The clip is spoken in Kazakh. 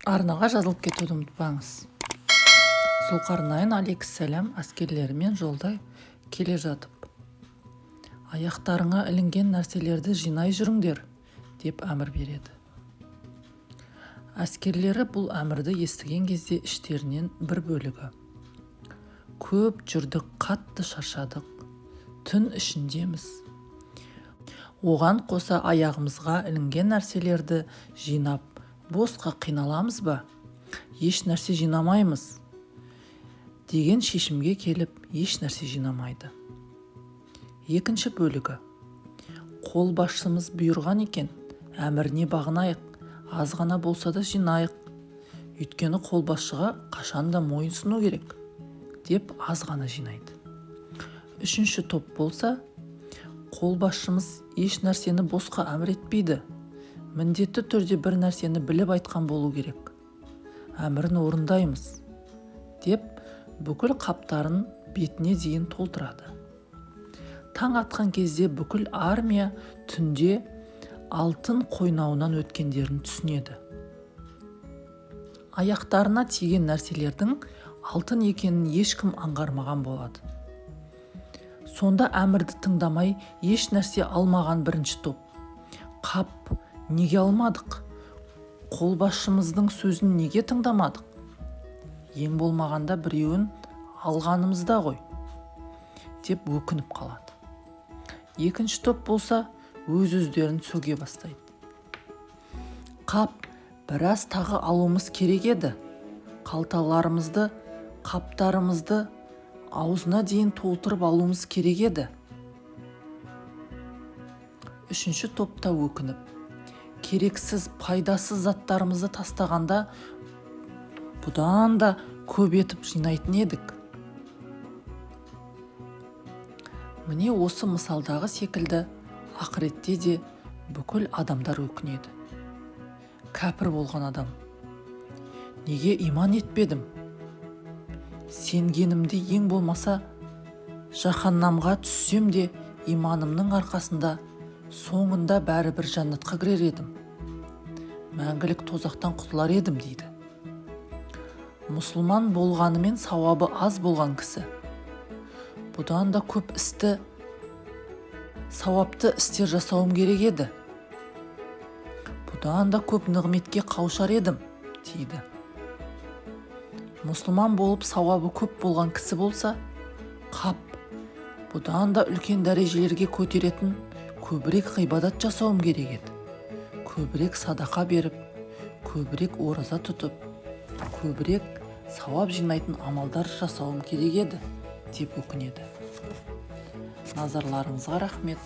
Арнаға жазылып кетуді ұмытпаңыз. Зұлқарнайн алейхиссалам әскерлерімен жолда келе жатып, аяқтарыңа ілінген нәрселерді жинай жүріңдер, деп әмір береді. Әскерлері бұл әмірді естіген кезде іштерінен бір бөлігі: көп жүрдік, қатты шаршадық, түн ішіндеміз. Оған қоса аяғымызға ілінген нәрселерді жинап, босқа қиналамыз ба? Еш нәрсе жинамаймыз деген шешімге келіп, еш нәрсе жинамайды. Екінші бөлігі: қолбасшымыз бұйырған екен, әміріне бағынайық, аз ғана болса да жинайық. Өйткені қолбасшыға қашанда мойынсыну керек, деп аз ғана жинайды. Үшінші топ болса, қолбасшымыз еш нәрсені босқа әмір етпейді, міндетті түрде бір нәрсені біліп айтқан болу керек. Әмірін орындаймыз, деп бүкіл қаптарын бетіне дейін толтырады. Таң атқан кезде бүкіл армия түнде алтын қойнауынан өткендерін түсінеді. Аяқтарына тиген нәрселердің алтын екенін ешкім аңғармаған болады. Сонда әмірді тыңдамай еш нәрсе алмаған бірінші топ: қап, неге алмадық? Қолбасшымыздың сөзін неге тыңдамадық? Ең болмағанда біреуін алғанымызда ғой, деп өкініп қалады. Екінші топ болса, өз-өздерін сөге бастайды. Қап, біраз тағы алуымыз керек еді. Қалталарымызды, қаптарымызды аузына дейін толтырып алуымыз керек еді. Үшінші топта өкініп, керексіз, пайдасыз заттарымызды тастағанда бұдан да көп етіп жинайтын едік. Міне осы мысалдағы секілді ақыретте де бүкіл адамдар өкінеді. Кәпір болған адам: неге иман етпедім? Сенгенімде ең болмаса жаһаннамға түссем де иманымның арқасында соңында бәрібір жәннатқа кірер едім. Мәңгілік тозақтан құтылар едім, дейді. Мұсылман болғанымен сауабы аз болған кісі: бұдан да көп сауапты істер жасауым керек еді. Бұдан да көп нығметке қаушар едім, дейді. Мұсылман болып сауабы көп болған кісі болса: қап, бұдан да үлкен дәрежелерге көтеретін көбірек ғибадат жасауым керек еді. Көбірек садақа беріп, көбірек ораза тұтып, көбірек сауап жинайтын амалдар жасауым керек еді, деп өкінеді. Назарларыңызға рахмет.